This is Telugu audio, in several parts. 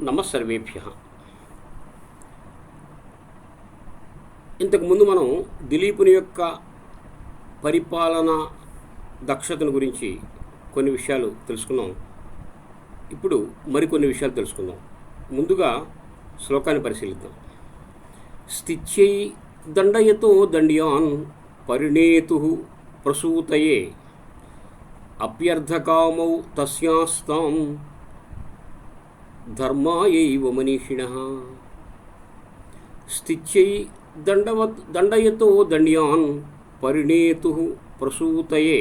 నమస్సర్వేభ్య. ఇంతకుముందు మనం దిలీపుని యొక్క పరిపాలన దక్షతను గురించి కొన్ని విషయాలు తెలుసుకున్నాం. ఇప్పుడు మరికొన్ని విషయాలు తెలుసుకుందాం. ముందుగా శ్లోకాన్ని పరిశీలిద్దాం. స్థిత్యై దండయతో దండ్యాన్ పరిణేతు ప్రసూతయే అప్యర్థకామౌ తస్యాస్తాం ధర్మాయైవ మనీషిణః. స్థిత్యై దండయతో దండ్యాన్ పరిణేతు ప్రసూతయే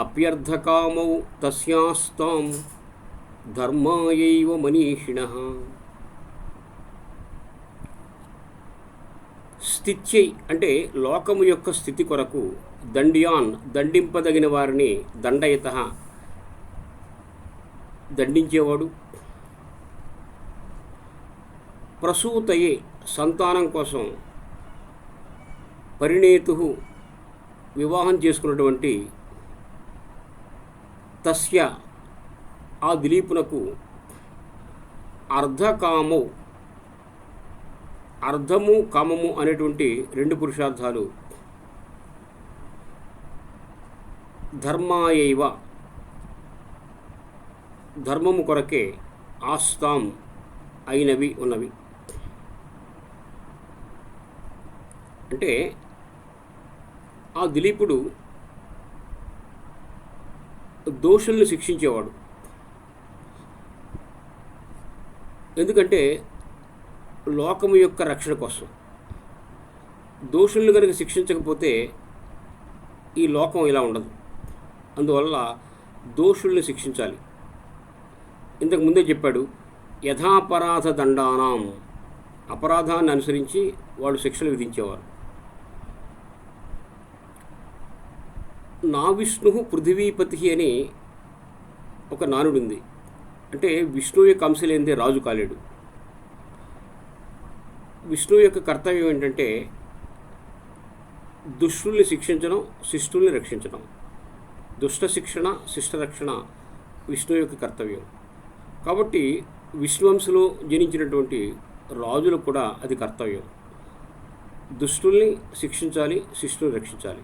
అప్యర్థకామౌ తస్యాస్తాం ధర్మాయైవ మనీషిణః. స్థిత్యై అంటే లోకము యొక్క స్థితి కొరకు దండ్యాన్ దండింపదగిన వారిని దండయతః దండించేవాడు, ప్రసూతయే సంతానం కోసం, పరిణేతు వివాహం చేసుకున్నటువంటి తస్య ఆ దిలీపునకు అర్ధకామౌ అర్ధము కామము అనేటువంటి రెండు పురుషార్థాలు ధర్మాయైవ ధర్మము కొరకే ఆస్తాం అయినవి ఉన్నవి. అంటే ఆ దిలీపుడు దోషుల్ని శిక్షించేవాడు. ఎందుకంటే లోకము యొక్క రక్షణ కోసం. దోషుల్ని కనుక శిక్షించకపోతే ఈ లోకం ఇలా ఉండదు. అందువల్ల దోషుల్ని శిక్షించాలి. ఇంతకు ముందే చెప్పాడు, యథాపరాధ దండానాం, అపరాధాన్ని అనుసరించి వాళ్ళు శిక్షలు విధించేవారు. నా విష్ణు పృథివీపతి అని ఒక నానుడుంది. అంటే విష్ణువు యొక్క అంశ లేనిదే రాజు కాలేడు. విష్ణువు యొక్క కర్తవ్యం ఏంటంటే దుష్టుల్ని శిక్షించడం, శిష్టుల్ని రక్షించడం. దుష్ట శిక్షణ, శిష్ట రక్షణ విష్ణువు యొక్క కర్తవ్యం. కాబట్టి విష్ణువంశలో జనించినటువంటి రాజులకు కూడా అది కర్తవ్యం. దుష్టుల్ని శిక్షించాలి, శిష్టుల్ని రక్షించాలి.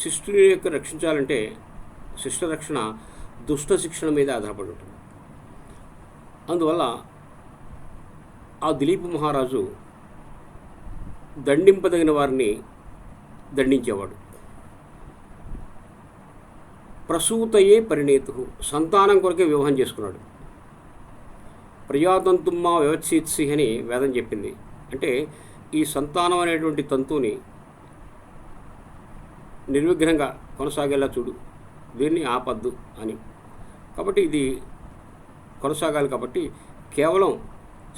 శిష్టుని యొక్క రక్షించాలంటే శిష్ట రక్షణ దుష్ట శిక్షణ మీద ఆధారపడి ఉంటుంది. అందువల్ల ఆ దిలీప మహారాజు దండింపదగిన వారిని దండించేవాడు. ప్రసూతయే పరిణేతు, సంతానం కొరకే వివాహం చేసుకున్నాడు. ప్రజాతంతుమ్మా వ్యవత్సీత్సి అని వేదం చెప్పింది. అంటే ఈ సంతానం అనేటువంటి తంతుని నిర్విఘ్నంగా కొనసాగేలా చూడు, దీన్ని ఆపద్దు అని. కాబట్టి ఇది కొనసాగాలి. కాబట్టి కేవలం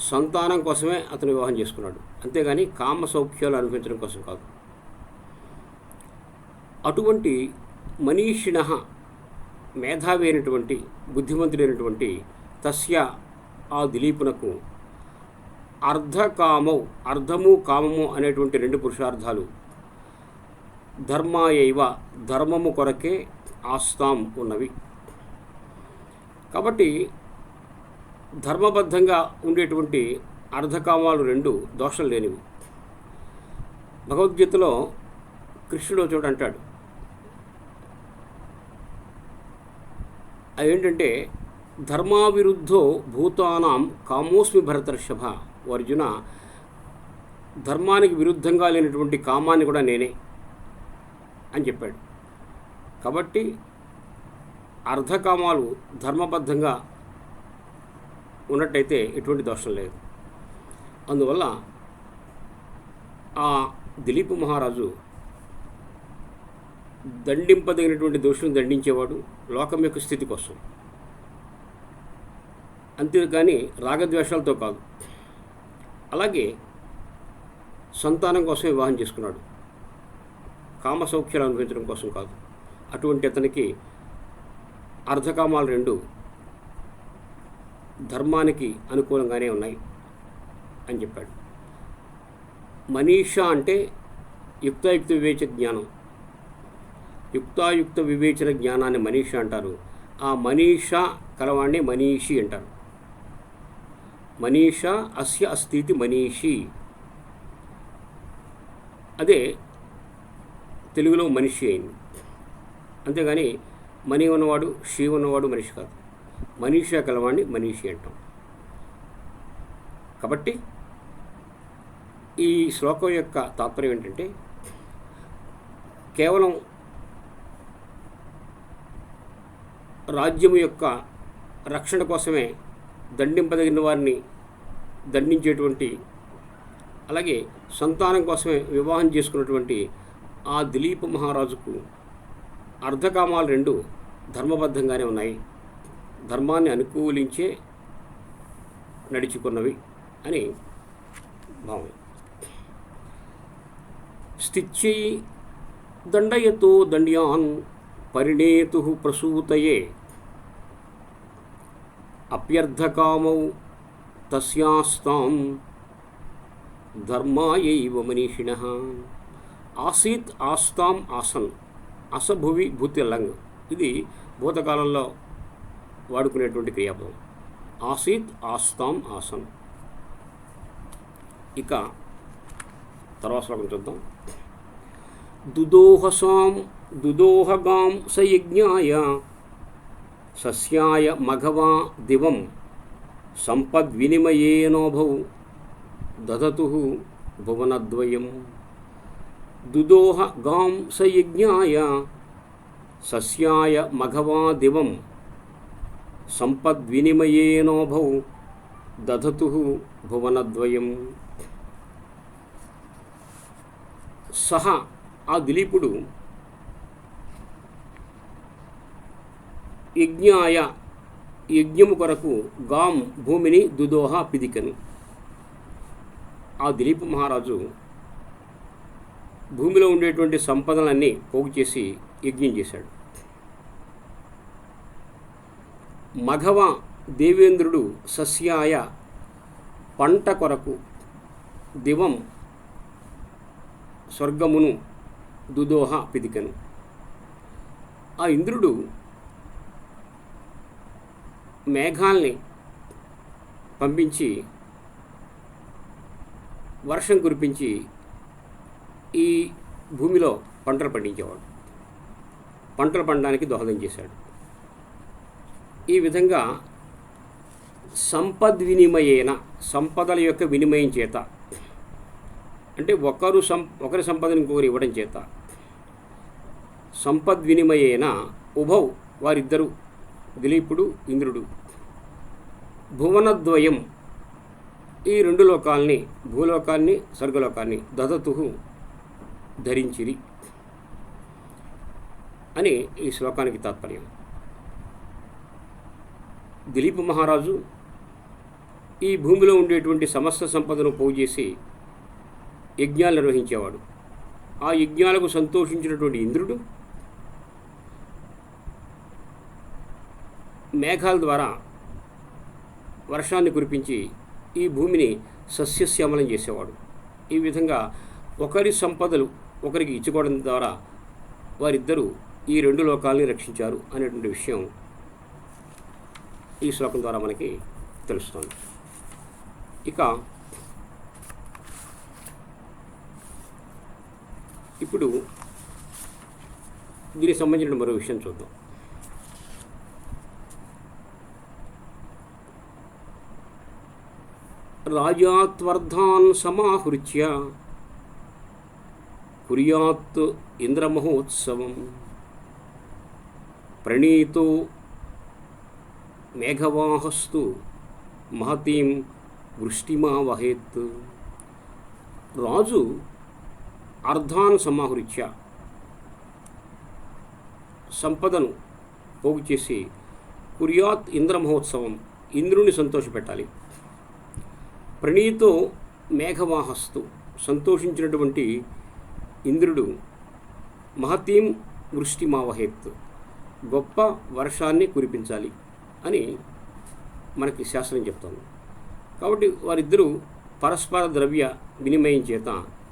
సంతానం కోసమే అతను వివాహం చేసుకున్నాడు, అంతేగాని కామ సౌఖ్యాలు అనుభవించడం కోసం కాదు. అటువంటి మనీషిణః మేధావి అయినటువంటి, బుద్ధిమంతుడైనటువంటి తస్య ఆ దిలీపునకు అర్ధకామౌ అర్ధము కామము అనేటువంటి రెండు పురుషార్థాలు ధర్మాయైవ ధర్మము కొరకే ఆస్తాం ఉన్నవి. కాబట్టి ధర్మబద్ధంగా ఉండేటువంటి అర్ధకామాలు రెండు దోషం లేనివి. భగవద్గీతలో కృష్ణుడు చోట అంటాడు, అదేంటంటే ధర్మావిరుద్ధో భూతానాం కామోస్మి భరతర్షభ. అర్జున, ధర్మానికి విరుద్ధంగా లేనటువంటి కామాన్ని కూడా నేనే అని చెప్పాడు. కాబట్టి అర్ధకామాలు ధర్మబద్ధంగా ఉన్నట్టయితే ఎటువంటి దోషం లేదు. అందువల్ల ఆ దిలీప మహారాజు దండింపదగినటువంటి దోషులను దండించేవాడు లోకం యొక్క స్థితి కోసం, అంతేగాని రాగద్వేషాలతో కాదు. అలాగే సంతానం కోసం వివాహం చేసుకున్నాడు, కామ సౌఖ్యాలు అనుభవించడం కోసం కాదు. అటువంటి అతనికి అర్ధకామాలు రెండు ధర్మానికి అనుకూలంగానే ఉన్నాయి అని చెప్పాడు. మనీష అంటే యుక్తాయుక్త వివేచ జ్ఞానం. యుక్తాయుక్త వివేచన జ్ఞానాన్ని మనీష అంటారు. ఆ మనీష కలవాణ్ణి మనీషి అంటారు. మనీషా అస్య అస్థితి మనీషి. అదే తెలుగులో మనిషి అయింది. అంతేగాని మనీ ఉన్నవాడు షీ ఉన్నవాడు మనిషి కాదు. మనీషా కలవాడిని మనీషి అంటాం. కాబట్టి ఈ శ్లోకం యొక్క తాత్పర్యం ఏంటంటే, కేవలం రాజ్యము యొక్క రక్షణ కోసమే దండింపదగిన వారిని దండించేటువంటి, అలాగే సంతానం కోసమే వివాహం చేసుకున్నటువంటి ఆ దిలీప మహారాజుకు అర్ధకామాలు రెండు ధర్మబద్ధంగానే ఉన్నాయి, ధర్మాన్ని అనుకూలించే నడుచుకున్నవి అని భావం. స్థిత్యై దండయతో దండ్యాన్ పరిణేతు ప్రసూతయే అప్యర్థకామౌ తస్యాస్తాం ధర్మాయైవ మనీషిణః. ఆసీత్ ఆస్తాం ఆసన్, అసభువి భూతిల్లంగ్. ఇది భూతకాలంలో వాడుకునేటువంటి క్రియాపదం. ఆసీత్ ఆస్తాం ఆసన్. ఇక తర్వాత శ్లోకం చూద్దాం. దుదోహగాం సయజ్ఞాయ సస్యాయ మఘవా దివం సంపద్వినిమయేనోభౌ దదతు భువనద్వయం. దుదోహగాం సయజ్ఞాయ సస్యాయ మఘవా దివం సంపద్వినిమయేనోభౌ దదతు భువనద్వయం. సహ ఆ దిలీపుడు యజ్ఞాయ యజ్ఞము కొరకు గాం భూమిని దుదోహ పిదికను. ఆ దిలీప మహారాజు భూమిలో ఉండేటువంటి సంపదలన్నీ పోగు చేసి యజ్ఞం చేశాడు. మఘవ దేవేంద్రుడు సస్యాయ పంట కొరకు దివం స్వర్గమును దుదోహ పిదికను. ఆ ఇంద్రుడు మేఘాల్ని పంపించి వర్షం కురిపించి ఈ భూమిలో పంటలు పండించేవాడు. పంటలు పండడానికి దోహదం చేశాడు. ఈ విధంగా సంపద్వినిమయేన, సంపదల యొక్క వినిమయం చేత, అంటే ఒకరి సంపదను ఇంకొకరు ఇవ్వడం చేత, సంపద్వినిమయేన ఉభౌ వారిద్దరూ దిలీపుడు ఇంద్రుడు భువనద్వయం ఈ రెండు లోకాల్ని, భూలోకాన్ని స్వర్గలోకాన్ని దదతు ధరించిరి అని ఈ శ్లోకానికి తాత్పర్యం. దిలీప మహారాజు ఈ భూమిలో ఉండేటువంటి సమస్త సంపదను పోగు చేసి యజ్ఞాలు నిర్వహించేవాడు. ఆ యజ్ఞాలకు సంతోషించినటువంటి ఇంద్రుడు మేఘాల ద్వారా వర్షాన్ని కురిపించి ఈ భూమిని సస్యశ్యామలం చేసేవాడు. ఈ విధంగా ఒకరి సంపదలు ఒకరికి ఇచ్చుకోవడం ద్వారా వారిద్దరూ ఈ రెండు లోకాలని రక్షించారు అనేటువంటి విషయం ఈ శ్లోకం ద్వారా మనకి తెలుస్తుంది. ఇక ఇప్పుడు దీనికి సంబంధించిన మరో విషయం చూద్దాం. రాజాత్వర్ధాన్ సమాహృత్య కుర్యాత్ ఇంద్రమహోత్సవం ప్రణీతో మేఘవాహస్తు మహతీం వృష్టిమావహేత్. రాజు అర్ధాన్ సమాహృత్య సంపదను పోగు చేసి కుర్యాత్ ఇంద్రమహోత్సవం ఇంద్రుని సంతోషపెట్టాలి. ప్రణీతో మేఘవాహస్తు సంతోషించినటువంటి ఇంద్రుడు మహతీం వృష్టిమావహేత్ గొప్ప వర్షాన్ని కురిపించాలి అని మనకి శాస్త్రం చెప్తాను. కాబట్టి వారిద్దరూ పరస్పర ద్రవ్య వినిమయం చేత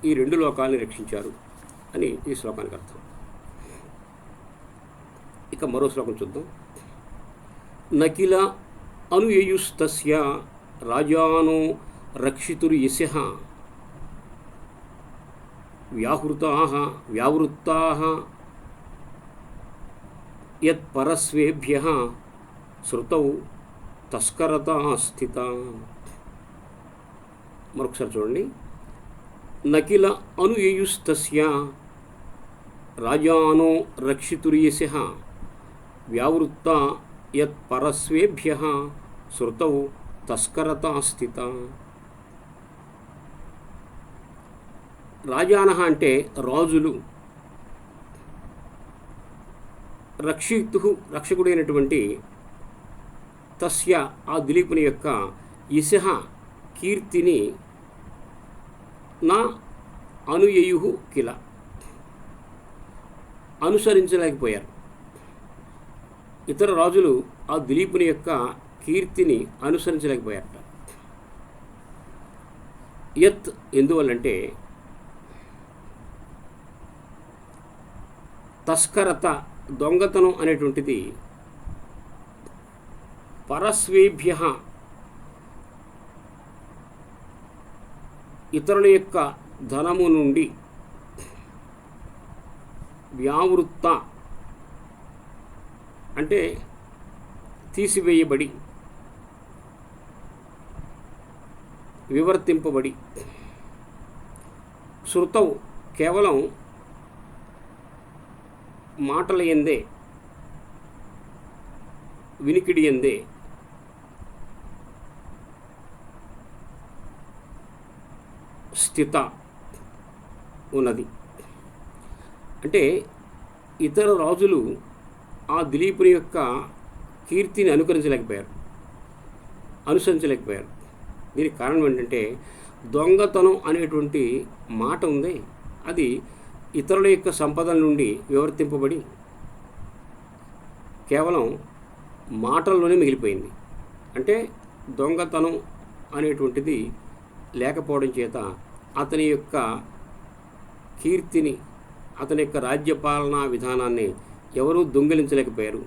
ఈ రెండు లోకాలని రక్షించారు అని ఈ శ్లోకానికి అర్థం. ఇక మరో శ్లోకం చూద్దాం. నకిల అనుయయుస్తస్య రాజానో రక్షితుర్యశః వ్యావృత్తాః యత్పరస్వేభ్యః శృతౌ తస్కరతా స్థితా. మరొకసారి చూడండి. నకిల అనుయయుస్తస్య రాజానో రక్షితుర్యశః వ్యావృత్తా యత్పరస్వేభ్యః శృతౌ తస్కరతా స్థితా. రాజానః అంటే రాజులు, రక్షకుడైనటువంటి తస్య ఆ దిలీపుని యొక్క యశః కీర్తిని నా అనుయయు కిల అనుసరించలేకపోయారు. ఇతర రాజులు ఆ దిలీపుని యొక్క కీర్తిని అనుసరించలేకపోయారట. యత్ ఎందువల్లంటే తస్కరత దొంగతనం అనేటువంటిది పరస్వేభ్య ఇతరుల యొక్క ధనము నుండి వ్యావృత్త అంటే తీసివేయబడి వివర్తింపబడి శృతౌ కేవలం మాటల యందే వినికిడి యందే స్థిత ఉన్నది. అంటే ఇతర రాజులు ఆ దిలీపుని యొక్క కీర్తిని అనుసరించలేకపోయారు. దీనికి కారణం ఏంటంటే దొంగతనం అనేటువంటి మాట ఉంది, అది ఇతరుల యొక్క సంపదల నుండి వివర్తింపబడి కేవలం మాటల్లోనే మిగిలిపోయింది. అంటే దొంగతనం అనేటువంటిది లేకపోవడం చేత అతని యొక్క కీర్తిని, అతని యొక్క రాజ్యపాలనా విధానాన్ని ఎవరూ దొంగిలించలేకపోయారు,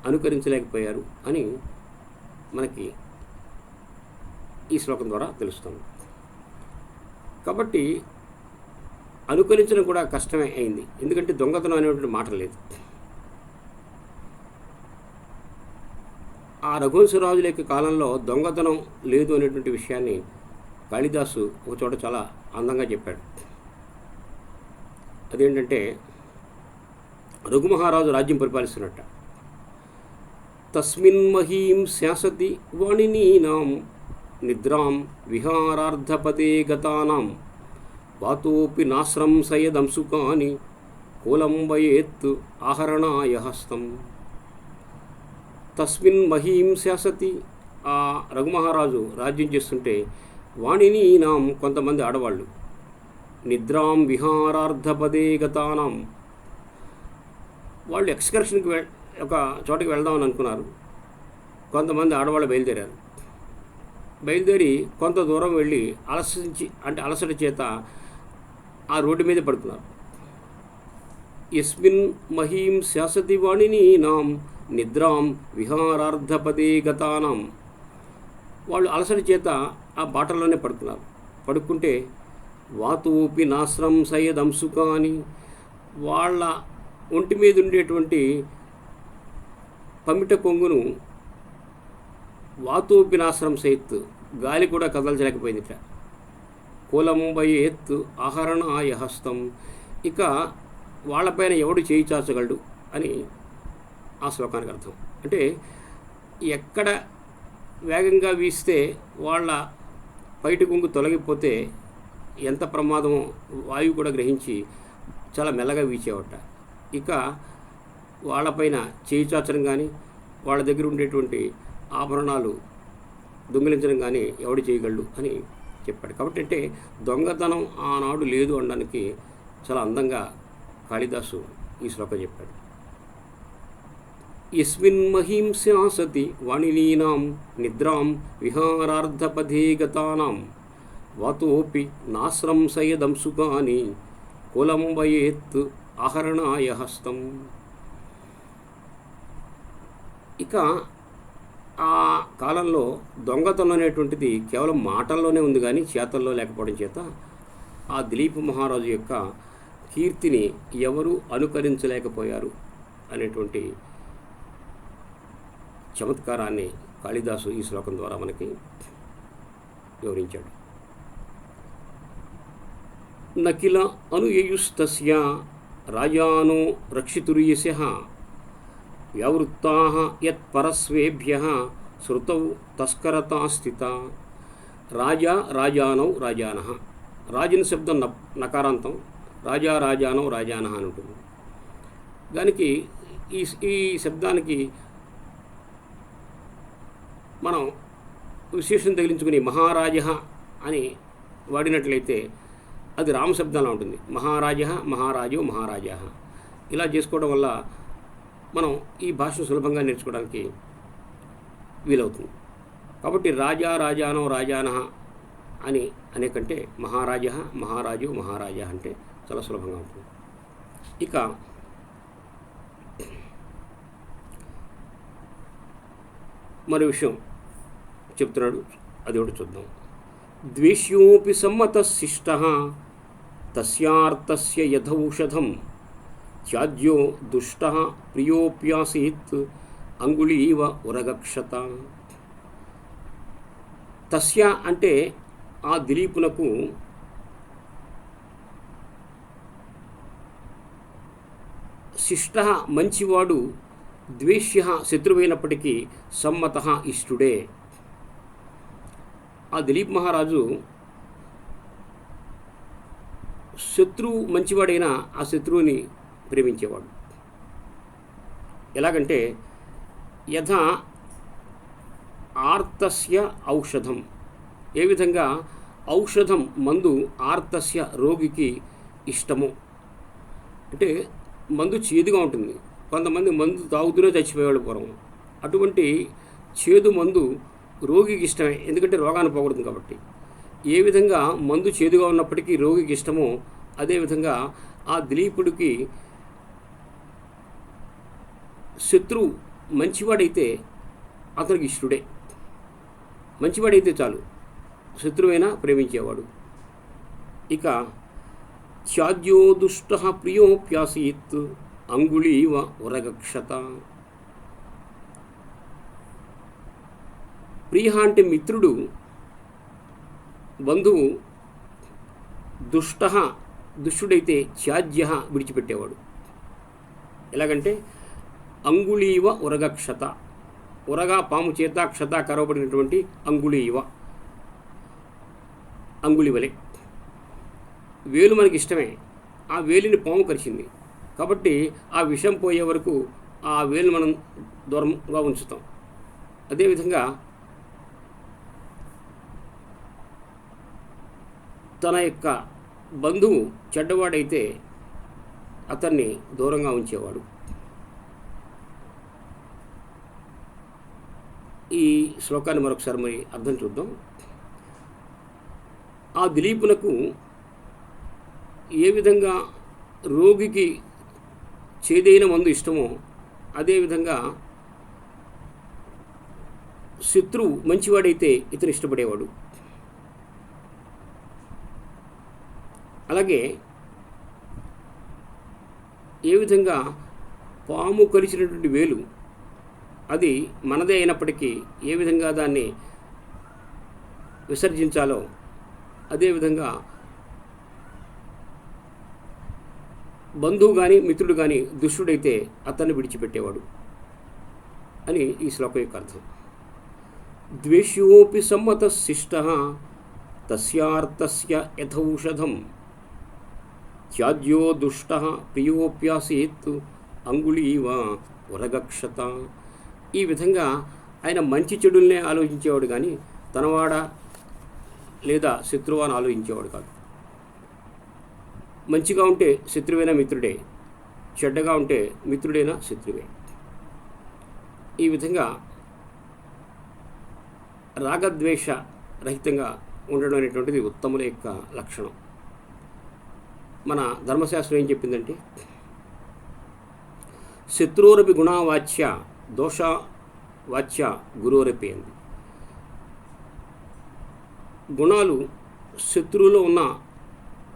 అనుకరించలేకపోయారు అని మనకి ఈ శ్లోకం ద్వారా తెలుస్తుంది. కాబట్టి అనుకరించడం కూడా కష్టమే అయింది, ఎందుకంటే దొంగతనం అనేటువంటి మాట లేదు. ఆ రఘువంశరాజుల యొక్క కాలంలో దొంగతనం లేదు అనేటువంటి విషయాన్ని కాళిదాసు ఒక చోట చాలా అందంగా చెప్పాడు. అదేంటంటే రఘుమహారాజు రాజ్యం పరిపాలిస్తున్నట్ట. తస్మిన్ మహీం శాసతి వాణినీనాం నిద్రాం విహారార్ధపదే గతానాం వాతోపి నాశ్రంసయదంసుకాని కూలంబయేత్ ఆహరణాయ హస్తం. తస్మిన్ మహీం శాసతి, ఆ రఘుమహారాజు రాజ్యం చేస్తుంటే వాణినీనాం కొంతమంది ఆడవాళ్ళు, నిద్రాం విహారార్ధపదే గతానాం వాళ్ళు ఎక్స్కర్షన్కి ఒక చోటకి వెళ్దామని అనుకున్నారు. కొంతమంది ఆడవాళ్ళు బయలుదేరి కొంత దూరం వెళ్ళి అలసట చేత ఆ రోడ్డు మీద పడుకున్నారు. యస్మిన్ మహీం శాసతి వాణినీనాం నిద్రాం విహారార్ధపదే గతానాం వాళ్ళు అలసట చేత ఆ బాటల్లోనే పడుకుంటే వాతూపి నాశ్రం సయ్యదంసుకాని వాళ్ళ ఒంటి మీద ఉండేటువంటి పమిట కొంగును వాతూపి నాశ్రం సయత్ గాలి కూడా కదల్చలేకపోయిందిట. కూలంబై ఎత్తు ఆహరణాయ హస్తం, ఇక వాళ్ళపైన ఎవడు చేయి చాచగలడు అని ఆ శ్లోకానికి అర్థం. అంటే ఎక్కడ వేగంగా వీస్తే వాళ్ళ పైటి కొంగు తొలగిపోతే ఎంత ప్రమాదమో వాయువు కూడా గ్రహించి చాలా మెల్లగా వీచేవట. ఇక వాళ్ళపైన చేయి చాచడం కానీ వాళ్ళ దగ్గర ఉండేటువంటి ఆభరణాలు దొంగిలించడం కానీ ఎవడు చేయగలడు అని చెప్పాడు. కాబట్టి అంటే దొంగతనం ఆనాడు లేదు అనడానికి చాలా అందంగా కాళిదాసు ఈ శ్లోకం చెప్పాడు. యస్మిన్ మహీం శాసతి వాణినీనాం నిద్రాం విహారార్ధపదే గతానాం వాతోపి నాశ్రంసయదంసుకాని కూలంబయేత్ ఆహరణాయ హస్తం. ఇక ఆ కాలంలో దొంగతనం అనేటువంటిది కేవలం మాటల్లోనే ఉంది కానీ చేతల్లో లేకపోవడం చేత ఆ దిలీప్ మహారాజు యొక్క కీర్తిని ఎవరూ అనుకరించలేకపోయారు అనేటువంటి చమత్కారాన్ని కాళిదాసు ఈ శ్లోకం ద్వారా మనకి వివరించాడు. నకిల అనుయయుస్తస్య రాజానో రక్షితుర్యశః వ్యావృత్తాః యత్పరస్వేభ్యః శృతౌ తస్కరతా స్థిత. రాజా రాజానౌ రాజానః. రాజుని శబ్దం నకారాంతం, రాజా రాజానౌ రాజానః అని ఉంటుంది. దానికి ఈ శబ్దానికి మనం విశేషం తగిలించుకుని మహారాజ అని వాడినట్లయితే అది రామశబ్దంలో ఉంటుంది. మహారాజ మహారాజు మహారాజ ఇలా చేసుకోవడం వల్ల మనం ఈ భాషను సులభంగా నేర్చుకోవడానికి వీలవుతుంది. కాబట్టి రాజా రాజానో రాజానః అని అనే కంటే మహారాజ మహారాజు మహారాజ అంటే చాలా సులభంగా ఉంటుంది. ఇక మరో విషయం చెప్తున్నాడు, అది ఒకటి చూద్దాం. ద్వేష్యోపి సమ్మతశిష్టః తస్యార్థస్య యథౌషధం త్యాజ్యో దుష్టః ప్రియోప్యాసీత్ అంగుళీవ ఉరగక్షత. తస్య అంటే ఆ దిలీపునకు శిష్ట మంచివాడు, ద్వేష్య శత్రువైనప్పటికీ సమ్మత ఇష్టుడే. ఆ దిలీప్ మహారాజు శత్రువు మంచివాడైనా ఆ శత్రువుని ప్రేమించేవాడు. ఎలాగంటే యథా ఆర్తస్య ఔషధం, ఏ విధంగా ఔషధం మందు ఆర్తస్య రోగికి ఇష్టము. అంటే మందు చేదుగా ఉంటుంది, కొంతమంది మందు తాగుతూనే చచ్చిపోయేవాళ్ళు పూర్వం. అటువంటి చేదు మందు రోగికి ఇష్టమే, ఎందుకంటే రోగాన్ని పోగొడుతుంది కాబట్టి. ఏ విధంగా మందు చేదుగా ఉన్నప్పటికీ రోగికి ఇష్టమో అదేవిధంగా ఆ దిలీపుడికి శత్రువు మంచివాడైతే అతనికి ఇష్టుడే. మంచివాడైతే చాలు, శత్రువైనా ప్రేమించేవాడు. ఇక త్యాజ్యో దుష్టః ప్రియోప్యాసీత్ అంగుళీవ ఉరగక్షత. ప్రియ అంటే మిత్రుడు, బంధువు. దుష్టుడైతే త్యాజ్య విడిచిపెట్టేవాడు. ఎలాగంటే అంగుళీవ ఉరగక్షత. ఉరగా పాము చేత, క్షత కరవబడినటువంటి అంగుళీవ, అంగుళి వలె. వేలు మనకి ఇష్టమే, ఆ వేలిని పాము కరిచింది కాబట్టి ఆ విషం పోయే వరకు ఆ వేలు మనం దూరంగా ఉంచుతాం. అదేవిధంగా తన యొక్క బంధువు చెడ్డవాడైతే అతన్ని దూరంగా ఉంచేవాడు. ఈ శ్లోకాన్ని మరొకసారి మరి అర్థం చూద్దాం. ఆ దిలీపునకు ఏ విధంగా రోగికి చేదైన మందు ఇష్టమో అదేవిధంగా శత్రువు మంచివాడైతే ఇతను ఇష్టపడేవాడు. అలాగే ఏ విధంగా పాము కరిచినటువంటి వేలు అది మనదే అయినప్పటికీ ఏ విధంగా దాన్ని విసర్జించాలో అదేవిధంగా బంధువు కానీ మిత్రుడు కానీ దుష్టుడైతే అతన్ని విడిచిపెట్టేవాడు అని ఈ శ్లోకం యొక్క అర్థం. ద్వేష్యోపి సమ్మతశిష్టః తస్యార్థస్య యథౌషధం త్యాజ్యో దుష్టః ప్రియోప్యాసీత్ అంగుళీవ ఉరగక్షత. ఈ విధంగా ఆయన మంచి చెడుల్నే ఆలోచించేవాడు కానీ తనవాడ లేదా శత్రువు అని ఆలోచించేవాడు కాదు. మంచిగా ఉంటే శత్రువైనా మిత్రుడే, చెడ్డగా ఉంటే మిత్రుడైనా శత్రువే. ఈ విధంగా రాగద్వేష రహితంగా ఉండడం అనేటువంటిది ఉత్తముల యొక్క లక్షణం. మన ధర్మశాస్త్రం ఏం చెప్పిందంటే శత్రురపి గుణావాచ్య దోషవాచ్య గురోరపి అంది. గుణాలు శత్రువులో ఉన్న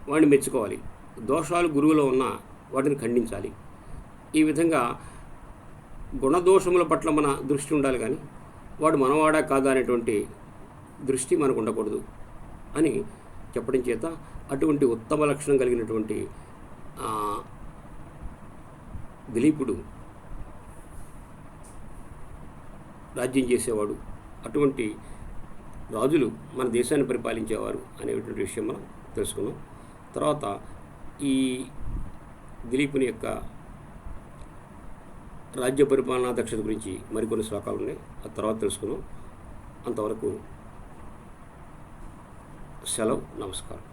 వాడిని మెచ్చుకోవాలి, దోషాలు గురువులో ఉన్న వాటిని ఖండించాలి. ఈ విధంగా గుణదోషముల పట్ల మన దృష్టి ఉండాలి, కానీ వాడు మనవాడా కాదా అనేటువంటి దృష్టి మనకు ఉండకూడదు అని చెప్పడం చేత అటువంటి ఉత్తమ లక్షణం కలిగినటువంటి దిలీపుడు రాజ్యం చేసేవాడు, అటువంటి రాజులు మన దేశాన్ని పరిపాలించేవారు అనేటువంటి విషయం మనం తెలుసుకున్నాం. తర్వాత ఈ దిలీపుని యొక్క రాజ్య పరిపాలనా దక్షత గురించి మరికొన్ని శ్లోకాలు ఉన్నాయి, ఆ తర్వాత తెలుసుకున్నాం. అంతవరకు సెలవు, నమస్కారం.